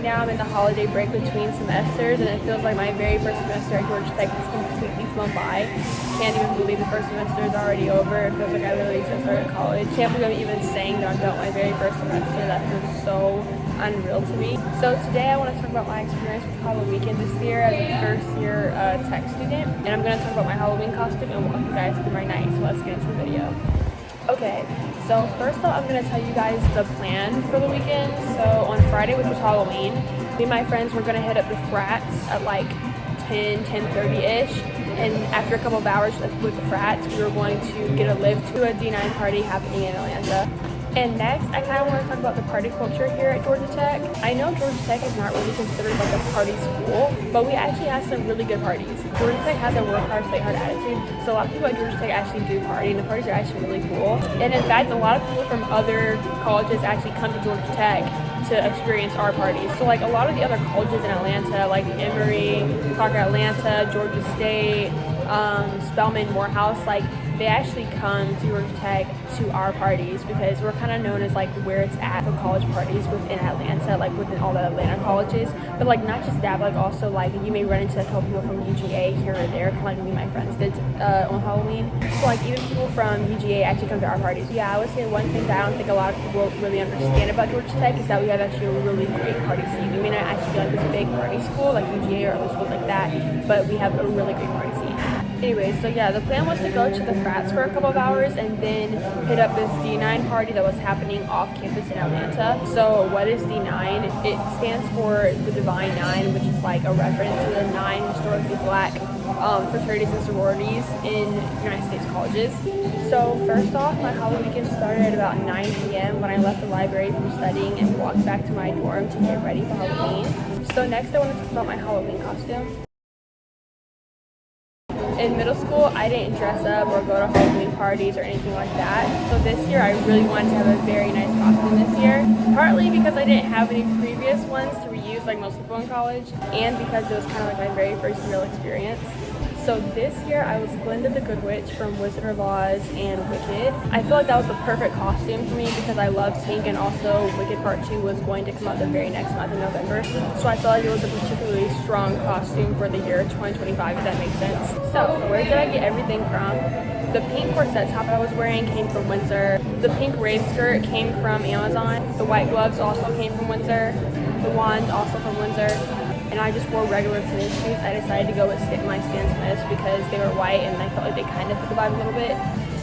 now I'm in the holiday break between semesters, and it feels like my very first semester at Georgia Tech has completely flown by. Can't even believe the first semester is already over. It feels like I literally just started college. Can't believe I'm even saying that I'm done with my very first semester. That feels so unreal to me. So today I want to talk about my experience with Halloweekend this year as a first year tech student, and I'm going to talk about my Halloween costume and walk you guys through my night. So let's get into the video. Okay, so first off, I'm going to tell you guys the plan for the weekend. So on Friday, which was Halloween, me and my friends were going to hit up the frats at like 10:30ish, and after a couple of hours with the frats, we were going to get a lift to a D9 party happening in Atlanta. And next, I kind of want to talk about the party culture here at Georgia Tech. I know Georgia Tech is not really considered like a party school, but we actually have some really good parties. Georgia Tech has a work hard, play hard attitude, so a lot of people at Georgia Tech actually do party, and the parties are actually really cool. And in fact, a lot of people from other colleges actually come to Georgia Tech to experience our parties. So like a lot of the other colleges in Atlanta, like Emory, Parker Atlanta, Georgia State, Spelman, Morehouse, like they actually come to Georgia Tech to our parties because we're kind of known as like where it's at for college parties within Atlanta, like within all the Atlanta colleges. But like not just that, but like also like you may run into a couple people from UGA here or there, kind of like me and my friends did on Halloween. So like even people from UGA actually come to our parties. Yeah, I would say one thing that I don't think a lot of people really understand about Georgia Tech is that we have actually a really great party scene. We may not actually be like this big party school like UGA or other schools like that, but we have a really great party scene. Anyway, so yeah, the plan was to go to the frats for a couple of hours and then hit up this D9 party that was happening off campus in Atlanta. So what is D9? It stands for the Divine Nine, which is like a reference to the 9 historically black fraternities and sororities in United States colleges. So first off, my Halloween weekend started at about 9 p.m. when I left the library from studying and walked back to my dorm to get ready for Halloween. So next I want to talk about my Halloween costume. In middle school, I didn't dress up or go to Halloween parties or anything like that. So this year, I really wanted to have a very nice costume this year. Partly because I didn't have any previous ones to reuse like most people in college, and because it was kind of like my very first real experience. So this year, I was Glinda the Good Witch from Wizard of Oz and Wicked. I feel like that was the perfect costume for me because I love pink, and also Wicked Part 2 was going to come out the very next month in November. So I felt like it was a particularly strong costume for the year 2025, if that makes sense. So where did I get everything from? The pink corset top I was wearing came from Windsor. The pink rave skirt came from Amazon. The white gloves also came from Windsor. The wand also from Windsor. And I just wore regular tennis shoes. I decided to go with my Stan Smiths because they were white and I felt like they kind of fit the vibe a little bit.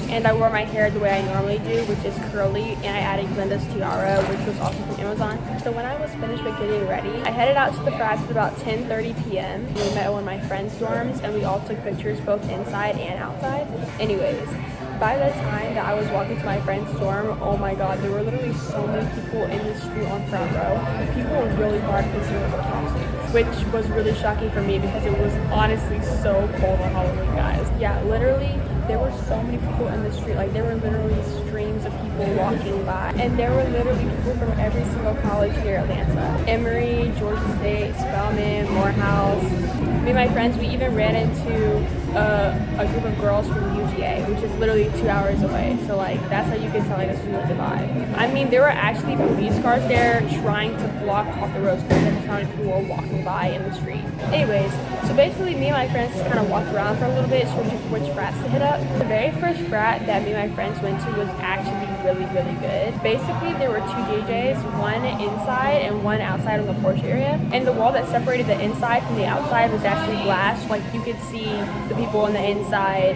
And I wore my hair the way I normally do, which is curly, and I added Glinda's tiara, which was also from Amazon. So when I was finished with getting ready, I headed out to the frats at about 10:30 p.m. We met at one of my friends' dorms, and we all took pictures both inside and outside. Anyways, by the time that I was walking to my friend's dorm, oh my god, there were literally so many people in the street on front row. People were really barking to see what their costumes, which was really shocking for me because it was honestly so cold on Halloween, guys. Yeah, literally, there were so many people in the street. Like, there were literally streams of people walking by. And there were literally people from every single college here in Atlanta. Emory, Georgia State, Spelman, Morehouse. Me and my friends, we even ran into a group of girls from UGA, which is literally 2 hours away. So like that's how you can tell like this was really the vibe. I mean, there were actually police cars there trying to block off the roads because there were so many people were walking by in the street. Anyways, so basically me and my friends just kind of walked around for a little bit, searching for which frats to hit up. The very first frat that me and my friends went to was actually really, really good. Basically, there were 2 DJs, one inside and one outside on the porch area. And the wall that separated the inside from the outside was actually glass. Like you could see the people on the inside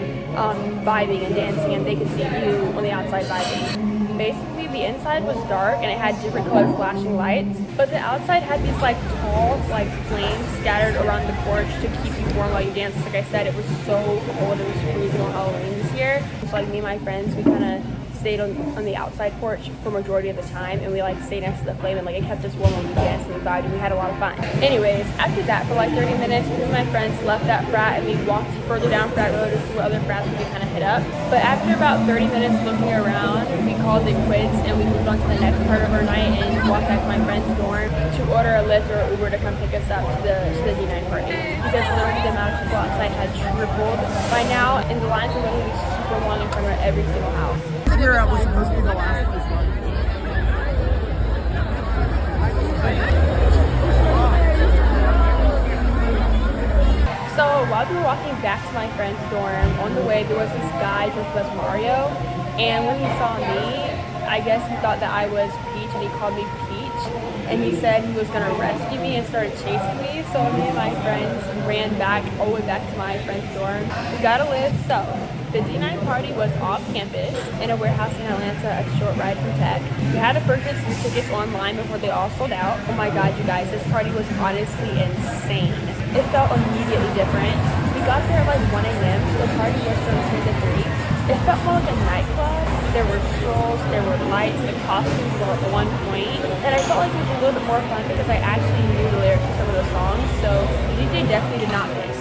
vibing and dancing, and they could see you on the outside vibing. Basically, the inside was dark and it had different colored flashing lights, but the outside had these like tall like flames scattered around the porch to keep you warm while you danced. Like I said, it was so cold. It was freezing on Halloween this year. So like me and my friends, we kind of stayed on the outside porch for majority of the time, and we like stayed next to the flame, and like it kept us warm when we danced and we vibed, and we had a lot of fun. Anyways, after that, for like 30 minutes, me and my friends left that frat and we walked further down frat road to see what other frats we could kind of hit up. But after about 30 minutes looking around, we called it quits and we moved on to the next part of our night and walked back to my friend's dorm to order a Lyft or Uber to come pick us up to the D9 party, because literally the amount of people outside had tripled by now, and the lines were literally super long in front of every single house. Figure out was supposed to be the last place. we were walking back to my friend's dorm. On the way, there was this guy dressed as Mario, and when he saw me, I guess he thought that I was Peach, and he called me Peach, and he said he was gonna rescue me and started chasing me. So me and my friends ran back all the way back to my friend's dorm. We got a lift. So the D9 party was off campus in a warehouse in Atlanta, a short ride from Tech. We had to purchase your tickets online before they all sold out. Oh my god, you guys, this party was honestly insane. It felt immediately different. We got there at like 1 a.m. so the party was from 10 to 3. It felt more like a nightclub. There were strolls, there were lights, the costumes were at one point. And I felt like it was a little bit more fun because I actually knew the lyrics to some of the songs, so the DJ definitely did not miss.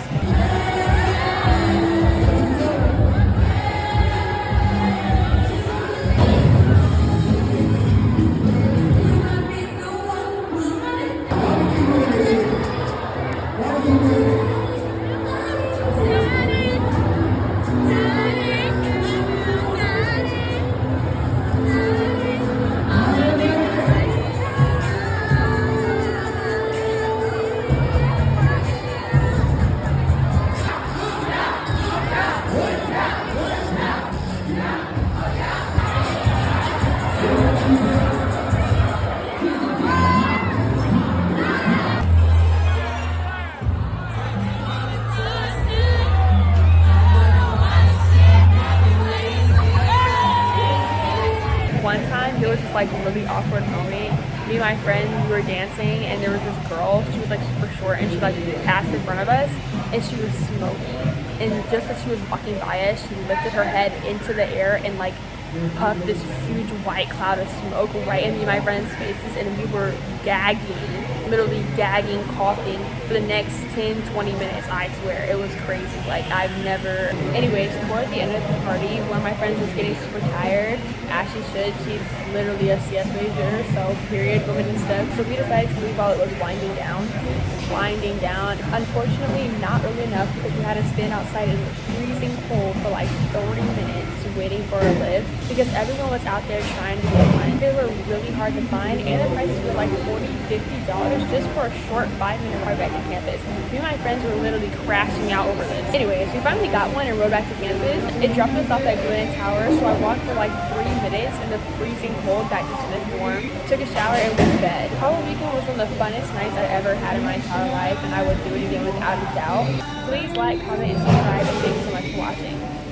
One time there was this like really awkward moment. Me and my friend, we were dancing and there was this girl, she was like super short and she like passed in front of us and she was smoking, and just as she was walking by us, she lifted her head into the air and like puffed this huge white cloud of smoke right in me and my friend's faces, and we were gagging, literally gagging, coughing for the next 10-20 minutes. I swear, it was crazy. Like, I've never... Anyways, toward the end of the party, one of my friends was getting super tired, as she should. She's literally a CS major, so period, woman and stuff. So we decided to leave while it was winding down. Unfortunately, not early enough because we had to stand outside in the freezing cold for like 30 minutes waiting for a lift because everyone was out there trying to get one. They were really hard to find, and the prices were like $40-50 just for a short 5-minute ride back to campus. Me and my friends were literally crashing out over this. Anyways, we finally got one and rode back to campus. It dropped us off at Glen Tower, so I walked for like 3 minutes in the freezing cold back to Smith dorm, took a shower, and went to bed. Halloween weekend was one of the funnest nights I've ever had in my entire life, and I would do it again without a doubt. Please like, comment, and subscribe, and thanks so much for watching.